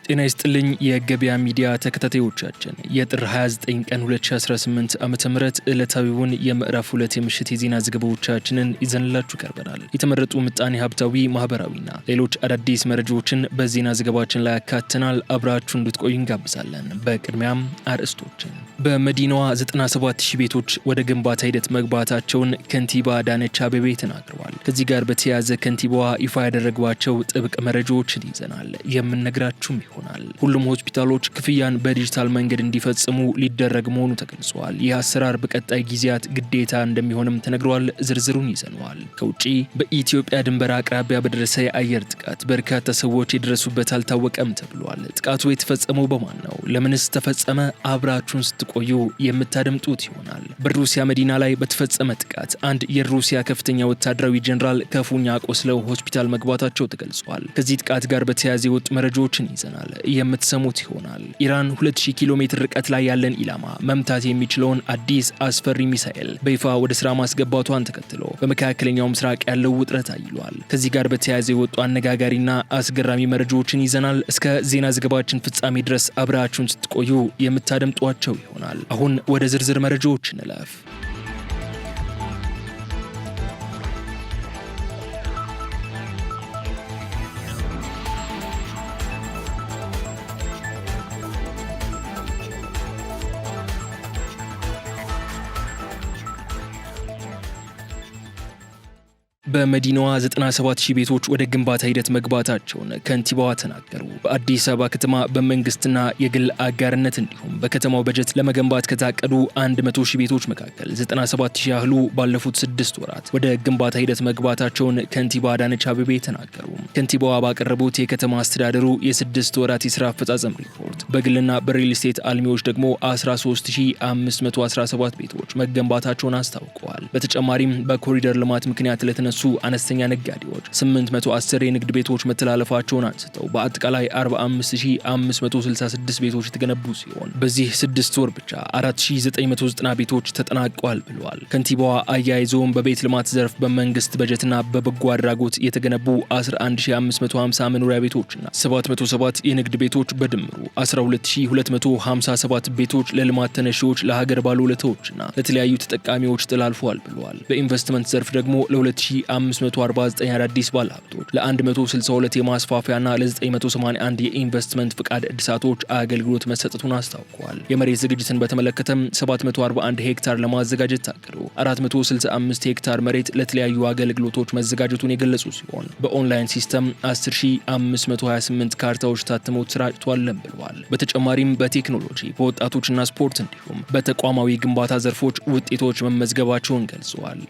ጤና ይስጥልኝ የገበያ ሚዲያ ተከታታዮቻችን የጥር 29 ቀን 2018 ዓ.ም ዕለታዊውን የምዕራፍ 2 የምሽት የዜና ዘገባዎቻችንን ይዘንላችሁ ቀርበናል። የተመረጡ ምጣኔ ሀብታዊ፣ ማህበራዊና ሌሎች አዳዲስ መረጃዎችን በዜና ዘገባችን ላይ ያካተናል። አብራችሁ እንድትቆዩ እንጋብዛለን። በቅድሚያም አርዕስቶችን። በመዲናዋ 97000 ቤቶች ወደ ግንባታ ሂደት መግባታቸውን ከንቲባ አዳነች አቤቤ ተናግረዋል። ከዚህ ጋር በተያያዘ ከንቲባዋ ይፋ ያደረጓቸው ጥብቅ መረጃዎችን ይዘናል የምንነግራችሁም ይሆናል። ሁሉም ሆስፒታሎች ክፍያን በዲጂታል መንገድ እንዲፈጽሙ ሊደረግ መሆኑ ተገልጿል። ይህ አሰራር በቀጣይ ጊዜያት ግዴታ እንደሚሆንም ተነግሯል። ዝርዝሩን ይዘነዋል። ከውጪ በኢትዮጵያ ድንበር አቅራቢያ በደረሰ የአየር ጥቃት በርካታ ሰዎች የደረሱበት አልታወቀም ተብሏል። ጥቃቱ የተፈጸመው በማን ነው? ለምንስ ተፈጸመ? አብራችሁን ስትቆዩ የምታደምጡት ይሆናል። በሩሲያ መዲና ላይ በተፈጸመ ጥቃት አንድ የሩሲያ ከፍተኛ ወታደራዊ ጄኔራል ክፉኛ ቆስለው ሆስፒታል መግባታቸው ተገልጿል። ከዚህ ጥቃት ጋር በተያያዘ የወጡ መረጃዎችን ይዘናል የምትሰሙት ይሆናል። ኢራን 2000 ኪሎ ሜትር ርቀት ላይ ያለን ኢላማ መምታት የሚችለውን አዲስ አስፈሪ ሚሳኤል በይፋ ወደ ስራ ማስገባቷን ተከትሎ በመካከለኛው ምስራቅ ያለው ውጥረት አይሏል። ከዚህ ጋር በተያያዘ የወጡ አነጋጋሪና አስገራሚ መረጃዎችን ይዘናል። እስከ ዜና ዘገባችን ፍጻሜ ድረስ አብራችሁን ስትቆዩ የምታደምጧቸው ይሆናል። አሁን ወደ ዝርዝር መረጃዎች እንለፍ። በመዲናዋ 97000 ቤቶች ወደ ግንባታ ሂደት መግባታቸውን ከንቲባዋ ተናገሩ። በአዲስ አበባ ከተማ በመንግስትና የግል አጋርነት እንዲሁም በከተማው በጀት ለመገንባት ከታቀዱ 100,000 ቤቶች መካከል 97000 ያህሉ ባለፉት 6 ወራት ወደ ግንባታ ሂደት መግባታቸውን ከንቲባ አዳነች አቤቤ ተናገሩ። ከንቲባዋ ባቀረቡት የከተማ አስተዳደሩ የ6 ወራት የስራ አፈጻጸም ሪፖርት በግልና በሪል ስቴት አልሚዎች ደግሞ 13517 ቤቶች መገንባታቸውን አስታውቀዋል። በተጨማሪም በኮሪደር ልማት ምክንያት ለተነሱ አነስተኛ ነጋዴዎች 810 የንግድ ቤቶች መተላለፋቸውን አንስተው በአጠቃላይ 45566 ቤቶች የተገነቡ ሲሆን በዚህ 6 ወር ብቻ 4990 ቤቶች ተጠናቀዋል ብለዋል። ከንቲባዋ አያይዘውም በቤት ልማት ዘርፍ በመንግስት በጀትና በበጎ አድራጎት የተገነቡ 11550 መኖሪያ ቤቶችና 707 የንግድ ቤቶች በድምሩ 12257 ቤቶች ለልማት ተነሺዎች፣ ለሀገር ባለውለታዎችና ለተለያዩ ተጠቃሚዎች ተላልፈዋል ብለዋል። በኢንቨስትመንት ዘርፍ ደግሞ ለ2549 አዳዲስ ባለሀብቶች ለ162 የማስፋፊያና ለ981 የኢንቨስትመንት ፍቃድ እድሳቶች አገልግሎት መሰጠቱን አስታውቀዋል። የመሬት ዝግጅትን በተመለከተም 741 ሄክታር ለማዘጋጀት ታቅዶ 465 ሄክታር መሬት ለተለያዩ አገልግሎቶች መዘጋጀቱን የገለጹ ሲሆን በኦንላይን ሲስተም 10528 ካርታዎች ታትመው ተሰራጭተዋል ብለዋል። በተጨማሪም በቴክኖሎጂ በወጣቶችና ስፖርት እንዲሁም በተቋማዊ ግንባታ ዘርፎች ውጤቶች መመዝገባቸውን ገልጸዋል።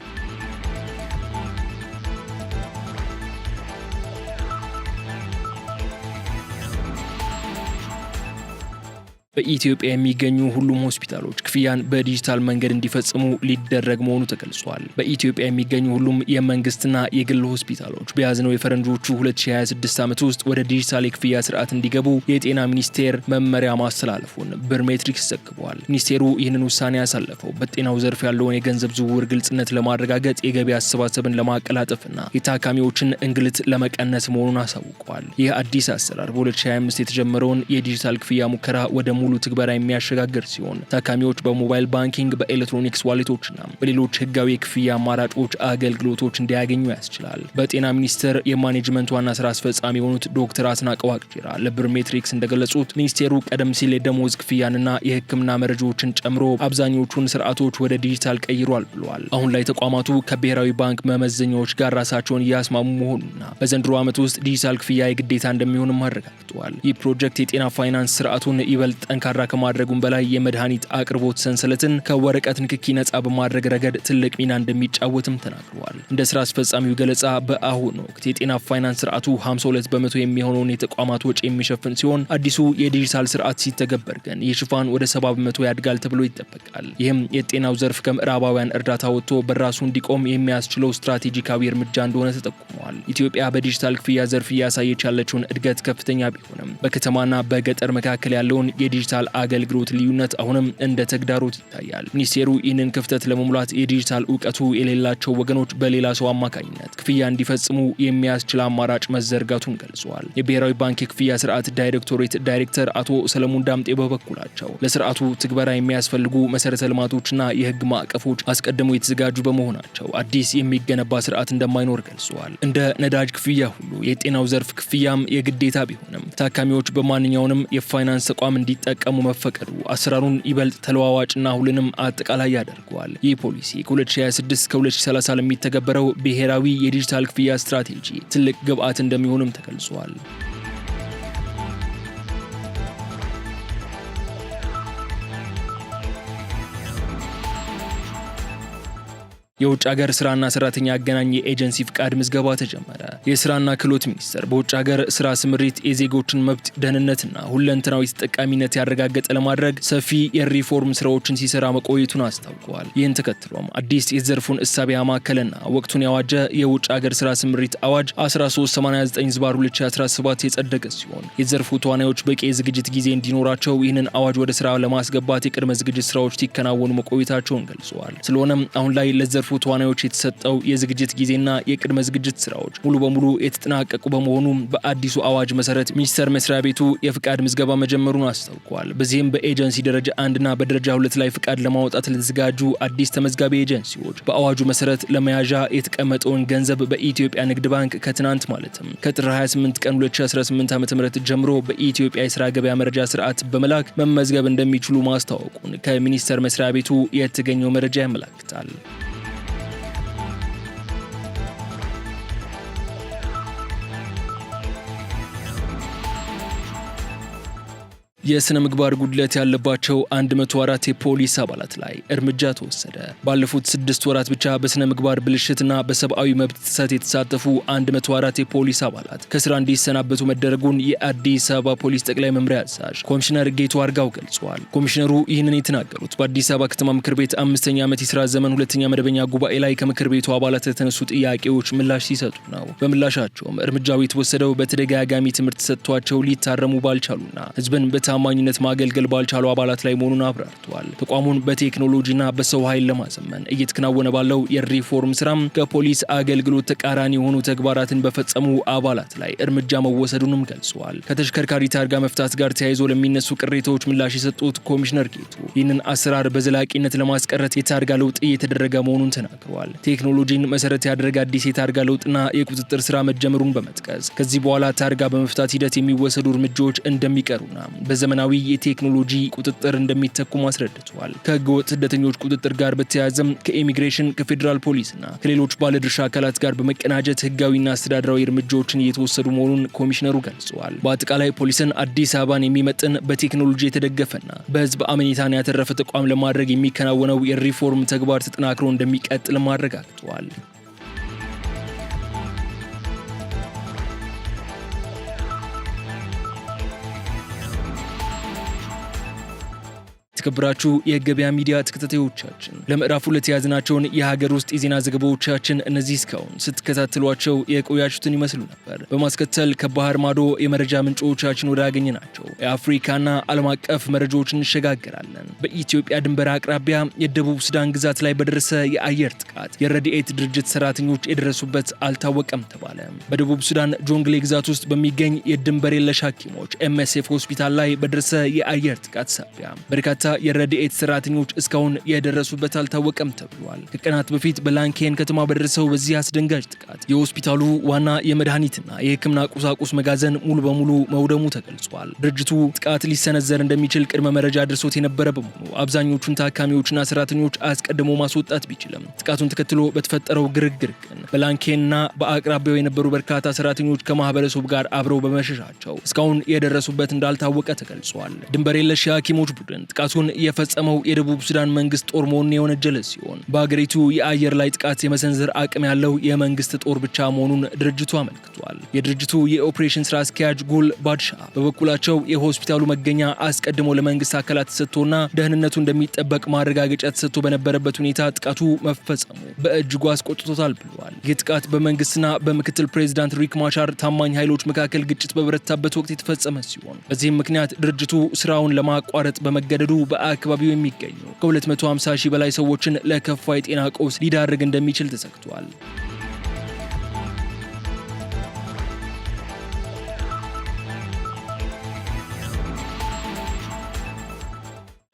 በኢትዮጵያ የሚገኙ ሁሉም ሆስፒታሎች ክፍያን በዲጂታል መንገድ እንዲፈጽሙ ሊደረግ መሆኑ ተገልጿል። በኢትዮጵያ የሚገኙ ሁሉም የመንግስትና የግል ሆስፒታሎች በያዝነው የፈረንጆቹ 2026 ዓመት ውስጥ ወደ ዲጂታል የክፍያ ስርዓት እንዲገቡ የጤና ሚኒስቴር መመሪያ ማስተላለፉን ብርሜትሪክስ ዘግቧል። ሚኒስቴሩ ይህንን ውሳኔ ያሳለፈው በጤናው ዘርፍ ያለውን የገንዘብ ዝውውር ግልጽነት ለማረጋገጥ፣ የገቢ አሰባሰብን ለማቀላጠፍና የታካሚዎችን እንግልት ለመቀነስ መሆኑን አሳውቀዋል። ይህ አዲስ አሰራር በ2025 የተጀመረውን የዲጂታል ክፍያ ሙከራ ወደ ሙሉ ትግበራ የሚያሸጋግር ሲሆን ታካሚዎች በሞባይል ባንኪንግ፣ በኤሌክትሮኒክስ ዋሌቶችና በሌሎች ህጋዊ የክፍያ አማራጮች አገልግሎቶች እንዲያገኙ ያስችላል። በጤና ሚኒስቴር የማኔጅመንት ዋና ስራ አስፈጻሚ የሆኑት ዶክተር አስናቀው አቅጂራ ለብርሜትሪክስ እንደገለጹት ሚኒስቴሩ ቀደም ሲል የደሞዝ ክፍያንና የህክምና መረጃዎችን ጨምሮ አብዛኞቹን ስርዓቶች ወደ ዲጂታል ቀይሯል ብለዋል። አሁን ላይ ተቋማቱ ከብሔራዊ ባንክ መመዘኛዎች ጋር ራሳቸውን እያስማሙ መሆኑና በዘንድሮ ዓመት ውስጥ ዲጂታል ክፍያ የግዴታ እንደሚሆንም አረጋግጠዋል። ይህ ፕሮጀክት የጤና ፋይናንስ ስርዓቱን ይበልጥ ጠንካራ ከማድረጉም በላይ የመድኃኒት አቅርቦት ሰንሰለትን ከወረቀት ንክኪ ነጻ በማድረግ ረገድ ትልቅ ሚና እንደሚጫወትም ተናግረዋል። እንደ ስራ አስፈጻሚው ገለጻ በአሁኑ ወቅት የጤና ፋይናንስ ስርዓቱ 52 በመቶ የሚሆነውን የተቋማት ወጪ የሚሸፍን ሲሆን አዲሱ የዲጂታል ስርዓት ሲተገበር ግን ይህ ሽፋን ወደ 70 በመቶ ያድጋል ተብሎ ይጠበቃል። ይህም የጤናው ዘርፍ ከምዕራባውያን እርዳታ ወጥቶ በራሱ እንዲቆም የሚያስችለው ስትራቴጂካዊ እርምጃ እንደሆነ ተጠቁመዋል። ኢትዮጵያ በዲጂታል ክፍያ ዘርፍ እያሳየች ያለችውን እድገት ከፍተኛ ቢሆንም በከተማና በገጠር መካከል ያለውን የዲጂታል አገልግሎት ልዩነት አሁንም እንደ ተግዳሮት ይታያል። ሚኒስቴሩ ይህንን ክፍተት ለመሙላት የዲጂታል እውቀቱ የሌላቸው ወገኖች በሌላ ሰው አማካኝነት ክፍያ እንዲፈጽሙ የሚያስችል አማራጭ መዘርጋቱን ገልጿል። የብሔራዊ ባንክ የክፍያ ስርዓት ዳይሬክቶሬት ዳይሬክተር አቶ ሰለሞን ዳምጤ በበኩላቸው ለስርዓቱ ትግበራ የሚያስፈልጉ መሰረተ ልማቶችና የህግ ማዕቀፎች አስቀድመው የተዘጋጁ በመሆናቸው አዲስ የሚገነባ ስርዓት እንደማይኖር ገልጸዋል። እንደ ነዳጅ ክፍያ ሁሉ የጤናው ዘርፍ ክፍያም የግዴታ ቢሆንም ታካሚዎች በማንኛውንም የፋይናንስ ተቋም እንዲጠቀሙ መፈቀዱ አሰራሩን ይበልጥ ተለዋዋጭና ሁሉንም አጠቃላይ ያደርገዋል። ይህ ፖሊሲ ከ2026 እስከ 2030 ለሚተገበረው ብሔራዊ የዲጂታል ክፍያ ስትራቴጂ ትልቅ ግብዓት እንደሚሆንም ተገልጿል። የውጭ ሀገር ስራና ሰራተኛ አገናኝ የኤጀንሲ ፍቃድ ምዝገባ ተጀመረ። የስራና ክህሎት ሚኒስቴር በውጭ ሀገር ስራ ስምሪት የዜጎችን መብት ደህንነትና ሁለንተናዊ ተጠቃሚነት ያረጋገጠ ለማድረግ ሰፊ የሪፎርም ስራዎችን ሲሰራ መቆየቱን አስታውቀዋል። ይህን ተከትሎም አዲስ የዘርፉን እሳቤ ያማከለና ወቅቱን ያዋጀ የውጭ ሀገር ስራ ስምሪት አዋጅ 1389/2017 የጸደቀ ሲሆን የዘርፉ ተዋናዮች በቂ የዝግጅት ጊዜ እንዲኖራቸው ይህንን አዋጅ ወደ ስራ ለማስገባት የቅድመ ዝግጅት ስራዎች ሲከናወኑ መቆየታቸውን ገልጸዋል። ስለሆነም አሁን ላይ ለዘርፉ ተዋናዮች የተሰጠው የዝግጅት ጊዜና የቅድመ ዝግጅት ስራዎች ሙሉ በሙሉ የተጠናቀቁ በመሆኑ በአዲሱ አዋጅ መሰረት ሚኒስቴር መስሪያ ቤቱ የፍቃድ ምዝገባ መጀመሩን አስታውቋል። በዚህም በኤጀንሲ ደረጃ 1 እና በደረጃ 2 ላይ ፍቃድ ለማውጣት ለተዘጋጁ አዲስ ተመዝጋቢ ኤጀንሲዎች በአዋጁ መሰረት ለመያዣ የተቀመጠውን ገንዘብ በኢትዮጵያ ንግድ ባንክ ከትናንት ማለትም ከጥር 28 ቀን 2018 ዓ.ም ጀምሮ በኢትዮጵያ የስራ ገበያ መረጃ ስርዓት በመላክ መመዝገብ እንደሚችሉ ማስታወቁን ከሚኒስቴር መስሪያ ቤቱ የተገኘው መረጃ ያመለክታል። የስነ ምግባር ጉድለት ያለባቸው 104 የፖሊስ አባላት ላይ እርምጃ ተወሰደ። ባለፉት 6 ወራት ብቻ በስነ ምግባር ብልሽትና በሰብአዊ መብት ጥሰት የተሳተፉ 104 የፖሊስ አባላት ከስራ እንዲሰናበቱ መደረጉን የአዲስ አበባ ፖሊስ ጠቅላይ መምሪያ አዛዥ ኮሚሽነር ጌቱ አርጋው ገልጸዋል። ኮሚሽነሩ ይህንን የተናገሩት በአዲስ አበባ ከተማ ምክር ቤት 5ኛ ዓመት የስራ ዘመን 2ኛ መደበኛ ጉባኤ ላይ ከምክር ቤቱ አባላት የተነሱ ጥያቄዎች ምላሽ ሲሰጡ ነው። በምላሻቸውም እርምጃው የተወሰደው በተደጋጋሚ ትምህርት ሰጥቷቸው ሊታረሙ ባልቻሉና ህዝብን ታማኝነት ማገልገል ባልቻሉ አባላት ላይ መሆኑን አብራርተዋል። ተቋሙን በቴክኖሎጂና በሰው ኃይል ለማዘመን እየተከናወነ ባለው የሪፎርም ስራም ከፖሊስ አገልግሎት ተቃራኒ የሆኑ ተግባራትን በፈጸሙ አባላት ላይ እርምጃ መወሰዱንም ገልጸዋል። ከተሽከርካሪ ታርጋ መፍታት ጋር ተያይዞ ለሚነሱ ቅሬታዎች ምላሽ የሰጡት ኮሚሽነር ጌቱ ይህንን አሰራር በዘላቂነት ለማስቀረት የታርጋ ለውጥ እየተደረገ መሆኑን ተናግረዋል። ቴክኖሎጂን መሰረት ያደረገ አዲስ የታርጋ ለውጥና የቁጥጥር ስራ መጀመሩን በመጥቀስ ከዚህ በኋላ ታርጋ በመፍታት ሂደት የሚወሰዱ እርምጃዎች እንደሚቀሩና በዘመናዊ የቴክኖሎጂ ቁጥጥር እንደሚተኩ አስረድተዋል። ከህገወጥ ስደተኞች ቁጥጥር ጋር በተያያዘም ከኢሚግሬሽን ከፌዴራል ፖሊስና ከሌሎች ባለድርሻ አካላት ጋር በመቀናጀት ህጋዊና አስተዳደራዊ እርምጃዎችን እየተወሰዱ መሆኑን ኮሚሽነሩ ገልጸዋል። በአጠቃላይ ፖሊስን አዲስ አበባን የሚመጥን በቴክኖሎጂ የተደገፈና በህዝብ አመኔታን ያተረፈ ተቋም ለማድረግ የሚከናወነው የሪፎርም ተግባር ተጠናክሮ እንደሚቀጥል አረጋግጠዋል። የተከበራችሁ የገበያ ሚዲያ ተከታታዮቻችን ለምዕራፍ 2 ያዝናቸውን የሀገር ውስጥ የዜና ዘገባዎቻችን እነዚህ እስካሁን ስትከታተሏቸው የቆያችሁትን ይመስሉ ነበር። በማስከተል ከባህር ማዶ የመረጃ ምንጮቻችን ወዳገኘናቸው የአፍሪካና ዓለም አቀፍ መረጃዎች እንሸጋገራለን። በኢትዮጵያ ድንበር አቅራቢያ የደቡብ ሱዳን ግዛት ላይ በደረሰ የአየር ጥቃት የረድኤት ድርጅት ሰራተኞች የደረሱበት አልታወቀም ተባለ። በደቡብ ሱዳን ጆንግሌ ግዛት ውስጥ በሚገኝ የድንበር የለሽ ሐኪሞች MSF ሆስፒታል ላይ በደረሰ የአየር ጥቃት ሳቢያ በርካታ የረድኤት ሰራተኞች እስካሁን የደረሱበት አልታወቀም ተብሏል። ከቀናት በፊት በላንኬን ከተማ በደረሰው በዚህ አስደንጋጭ ጥቃት የሆስፒታሉ ዋና የመድኃኒትና የሕክምና ቁሳቁስ መጋዘን ሙሉ በሙሉ መውደሙ ተገልጿል። ድርጅቱ ጥቃት ሊሰነዘር እንደሚችል ቅድመ መረጃ ደርሶት የነበረ በመሆኑ አብዛኞቹን ታካሚዎችና ሰራተኞች አስቀድሞ ማስወጣት ቢችልም ጥቃቱን ተከትሎ በተፈጠረው ግርግር ግን በላንኬንና በአቅራቢያው የነበሩ በርካታ ሰራተኞች ከማህበረሰቡ ጋር አብረው በመሸሻቸው እስካሁን የደረሱበት እንዳልታወቀ ተገልጿል። ድንበር የለሽ የሐኪሞች ቡድን ጥቃቱን ጥቃቱን የፈጸመው የደቡብ ሱዳን መንግስት ጦር መሆኑን የወነጀለ ሲሆን በአገሪቱ የአየር ላይ ጥቃት የመሰንዘር አቅም ያለው የመንግስት ጦር ብቻ መሆኑን ድርጅቱ አመልክቷል። የድርጅቱ የኦፕሬሽን ስራ አስኪያጅ ጉል ባድሻ በበኩላቸው የሆስፒታሉ መገኛ አስቀድሞ ለመንግስት አካላት ተሰጥቶና ደህንነቱ እንደሚጠበቅ ማረጋገጫ ተሰጥቶ በነበረበት ሁኔታ ጥቃቱ መፈጸሙ በእጅጉ አስቆጥቶታል ብለዋል። ይህ ጥቃት በመንግስትና በምክትል ፕሬዚዳንት ሪክ ማቻር ታማኝ ኃይሎች መካከል ግጭት በበረታበት ወቅት የተፈጸመ ሲሆን በዚህም ምክንያት ድርጅቱ ስራውን ለማቋረጥ በመገደዱ በአካባቢው የሚገኙ ከ250 ሺህ በላይ ሰዎችን ለከፋ የጤና ቀውስ ሊዳርግ እንደሚችል ተሰግቷል።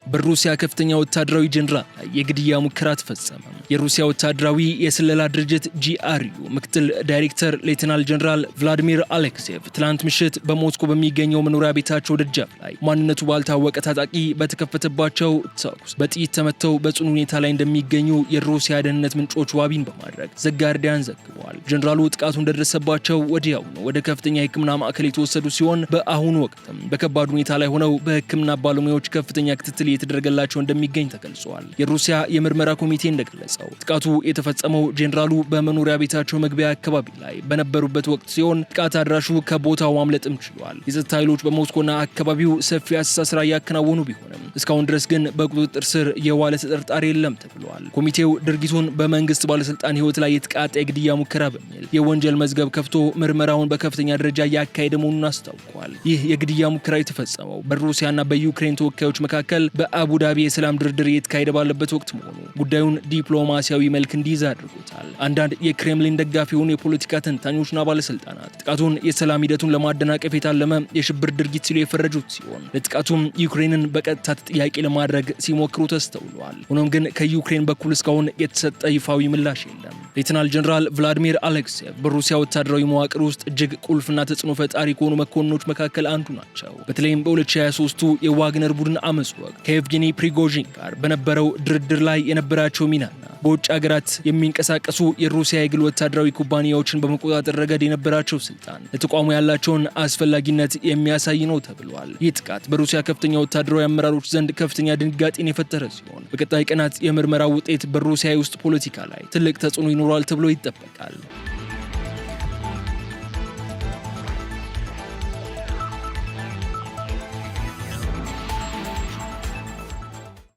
በሩሲያ ከፍተኛ ወታደራዊ ጀነራል ላይ የግድያ ሙከራ ተፈጸመ። የሩሲያ ወታደራዊ የስለላ ድርጅት GRU ምክትል ዳይሬክተር ሌተናል ጀነራል ቭላዲሚር አሌክሴቭ ትላንት ምሽት በሞስኮ በሚገኘው መኖሪያ ቤታቸው ደጃፍ ላይ ማንነቱ ባልታወቀ ታጣቂ በተከፈተባቸው ተኩስ በጥይት ተመተው በጽኑ ሁኔታ ላይ እንደሚገኙ የሩሲያ ደህንነት ምንጮች ዋቢን በማድረግ ዘ ጋርዲያን ዘግቧል። ጀነራሉ ጥቃቱ እንደደረሰባቸው ወዲያውኑ ወደ ከፍተኛ የሕክምና ማዕከል የተወሰዱ ሲሆን በአሁኑ ወቅትም በከባድ ሁኔታ ላይ ሆነው በሕክምና ባለሙያዎች ከፍተኛ ክትትል የተደረገላቸው እንደሚገኝ ተገልጿል። የሩሲያ የምርመራ ኮሚቴ እንደገለጸው ጥቃቱ የተፈጸመው ጄኔራሉ በመኖሪያ ቤታቸው መግቢያ አካባቢ ላይ በነበሩበት ወቅት ሲሆን ጥቃት አድራሹ ከቦታው ማምለጥም ችሏል። የጸጥታ ኃይሎች በሞስኮና አካባቢው ሰፊ አሰሳ ስራ እያከናወኑ ቢሆንም እስካሁን ድረስ ግን በቁጥጥር ስር የዋለ ተጠርጣሪ የለም ተብሏል። ኮሚቴው ድርጊቱን በመንግስት ባለስልጣን ህይወት ላይ የተቃጣ የግድያ ሙከራ በሚል የወንጀል መዝገብ ከፍቶ ምርመራውን በከፍተኛ ደረጃ እያካሄደ መሆኑን አስታውቋል። ይህ የግድያ ሙከራ የተፈጸመው በሩሲያና በዩክሬን ተወካዮች መካከል በአቡዳቢ የሰላም ድርድር እየተካሄደ ባለበት ወቅት መሆኑ ጉዳዩን ዲፕሎማሲያዊ መልክ እንዲይዝ አድርጎታል። አንዳንድ የክሬምሊን ደጋፊ የሆኑ የፖለቲካ ተንታኞችና ባለስልጣናት ጥቃቱን የሰላም ሂደቱን ለማደናቀፍ የታለመ የሽብር ድርጊት ሲሉ የፈረጁት ሲሆን ለጥቃቱም ዩክሬንን በቀጥታ ተጠያቂ ለማድረግ ሲሞክሩ ተስተውሏል። ሆኖም ግን ከዩክሬን በኩል እስካሁን የተሰጠ ይፋዊ ምላሽ የለም። ሌተናል ጀነራል ቭላዲሚር አሌክሴቭ በሩሲያ ወታደራዊ መዋቅር ውስጥ እጅግ ቁልፍና ተጽዕኖ ፈጣሪ ከሆኑ መኮንኖች መካከል አንዱ ናቸው። በተለይም በ2023 የዋግነር ቡድን አመጽ ወቅት ከኤቭጌኒ ፕሪጎዥን ጋር በነበረው ድርድር ላይ የነበራቸው ሚናና በውጭ ሀገራት የሚንቀሳቀሱ የሩሲያ የግል ወታደራዊ ኩባንያዎችን በመቆጣጠር ረገድ የነበራቸው ስልጣን ለተቋሙ ያላቸውን አስፈላጊነት የሚያሳይ ነው ተብሏል። ይህ ጥቃት በሩሲያ ከፍተኛ ወታደራዊ አመራሮች ዘንድ ከፍተኛ ድንጋጤን የፈጠረ ሲሆን በቀጣይ ቀናት የምርመራው ውጤት በሩሲያ ውስጥ ፖለቲካ ላይ ትልቅ ተጽዕኖ ይኖራል ተብሎ ይጠበቃል።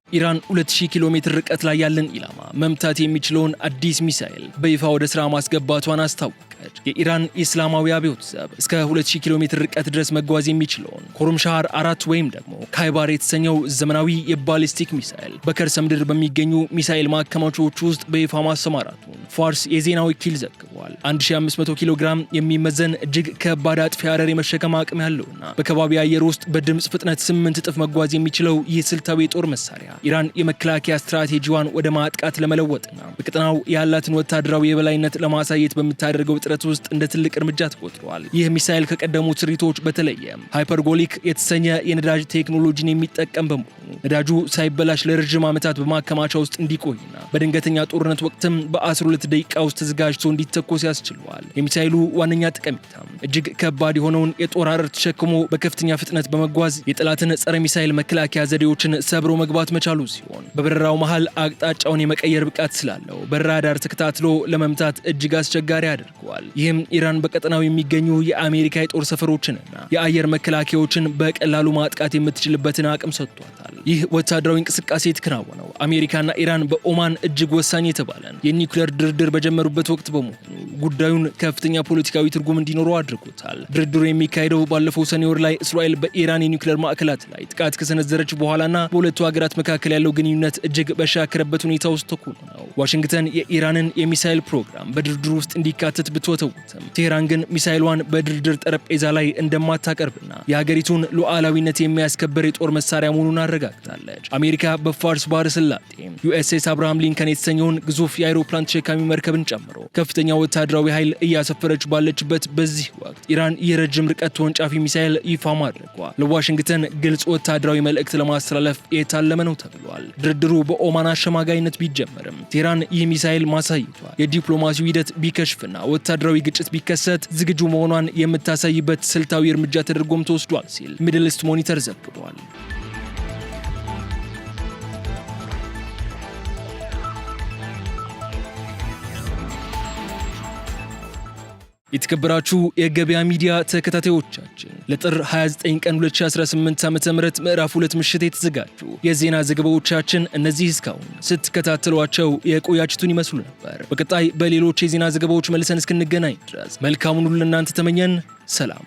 ኢራን 2000 ኪሎ ሜትር ርቀት ላይ ያለን ኢላማ መምታት የሚችለውን አዲስ ሚሳኤል በይፋ ወደ ስራ ማስገባቷን አስታወቀች። የኢራን ኢስላማዊ አብዮት ዘብ እስከ 2000 ኪሎ ሜትር ርቀት ድረስ መጓዝ የሚችለውን ኮርምሻር 4 ወይም ደግሞ ካይባር የተሰኘው ዘመናዊ የባሊስቲክ ሚሳኤል በከርሰ ምድር በሚገኙ ሚሳኤል ማከማቻዎች ውስጥ በይፋ ማሰማራቱን ፋርስ የዜና ወኪል ዘግቧል። 1500 ኪሎ ግራም የሚመዘን እጅግ ከባድ አጥፊ አረር የመሸከም አቅም ያለውና በከባቢ አየር ውስጥ በድምፅ ፍጥነት 8 እጥፍ መጓዝ የሚችለው ይህ ስልታዊ የጦር መሳሪያ ኢራን የመከላከያ ስትራቴጂዋን ወደ ማጥቃት ለመለወጥና በቀጠናው ያላትን ወታደራዊ የበላይነት ለማሳየት በምታደርገው ጥረት ውስጥ እንደ ትልቅ እርምጃ ተቆጥሯል። ይህ ሚሳኤል ከቀደሙት ስሪቶች በተለየ ሃይፐርጎሊክ የተሰኘ የነዳጅ ቴክኖሎጂን የሚጠቀም በመሆኑ ነዳጁ ሳይበላሽ ለረጅም ዓመታት በማከማቻ ውስጥ እንዲቆይና በድንገተኛ ጦርነት ወቅትም በ12 ደቂቃ ውስጥ ተዘጋጅቶ እንዲተኮስ ያስችለዋል። የሚሳኤሉ ዋነኛ ጠቀሜታ እጅግ ከባድ የሆነውን የጦር አረር ተሸክሞ በከፍተኛ ፍጥነት በመጓዝ የጠላትን ጸረ ሚሳኤል መከላከያ ዘዴዎችን ሰብሮ መግባት መቻሉ ሲሆን በበረራው መሃል አቅጣጫውን የመቀየር ብቃት ስላለው በራዳር ተከታትሎ ለመምታት እጅግ አስቸጋሪ አድርጓል። ይህም ኢራን በቀጠናው የሚገኙ የአሜሪካ የጦር ሰፈሮችንና የአየር መከላከያዎችን በቀላሉ ማጥቃት የምትችልበትን አቅም ሰጥቷታል። ይህ ወታደራዊ እንቅስቃሴ የተከናወነው አሜሪካና ኢራን በኦማን እጅግ ወሳኝ የተባለን የኒውክሌር ድርድር በጀመሩበት ወቅት በመሆኑ ጉዳዩን ከፍተኛ ፖለቲካዊ ትርጉም እንዲኖረው አድርጎታል። ድርድሩ የሚካሄደው ባለፈው ሰኔ ወር ላይ እስራኤል በኢራን የኒውክሌር ማዕከላት ላይ ጥቃት ከሰነዘረች በኋላና በሁለቱ ሀገራት መካከል ያለው ግንኙነት እጅግ በሻከረበት ሁኔታ ውስጥ ተኩል ነው። ዋሽንግተን የኢራንን የሚሳኤል ፕሮግራም በድርድሩ ውስጥ እንዲካተት ብትወተውትም ቴህራን ግን ሚሳኤሏን በድርድር ጠረጴዛ ላይ እንደማታቀርብና የሀገሪቱን ሉዓላዊነት የሚያስከብር የጦር መሳሪያ መሆኑን አረጋግጣለች። አሜሪካ በፋርስ ባህረ ሰላጤ USS አብርሃም ሊንከን የተሰኘውን ግዙፍ የአይሮፕላን ተሸካሚ መርከብን ጨምሮ ከፍተኛ ወታደራዊ ኃይል እያሰፈረች ባለችበት በዚህ ወቅት ኢራን የረጅም ርቀት ተወንጫፊ ሚሳኤል ይፋ ማድረጓ ለዋሽንግተን ግልጽ ወታደራዊ መልእክት ለማስተላለፍ የታለመ ነው ተብሏል። ድርድሩ በኦማን አሸማጋይነት ቢጀመርም ቴህራን ይህ ሚሳኤል ማሳየቷ የዲፕሎማሲው ሂደት ቢከሽፍና ወታደራዊ ግጭት ቢከሰት ዝግጁ መሆኗን የምታሳይበት ስልታዊ እርምጃ ተደርጎም ተወስዷል ሲል ሚድል ኢስት ሞኒተር ዘግቧል። የተከበራችሁ የገበያ ሚዲያ ተከታታዮቻችን ለጥር 29 ቀን 2018 ዓ.ም ምዕራፍ 2 ምሽት የተዘጋጁ የዜና ዘገባዎቻችን እነዚህ እስካሁን ስትከታተሏቸው የቆያችሁትን ይመስሉ ነበር። በቀጣይ በሌሎች የዜና ዘገባዎች መልሰን እስክንገናኝ ድረስ መልካሙን ሁሉ ለእናንተ ተመኘን። ሰላም።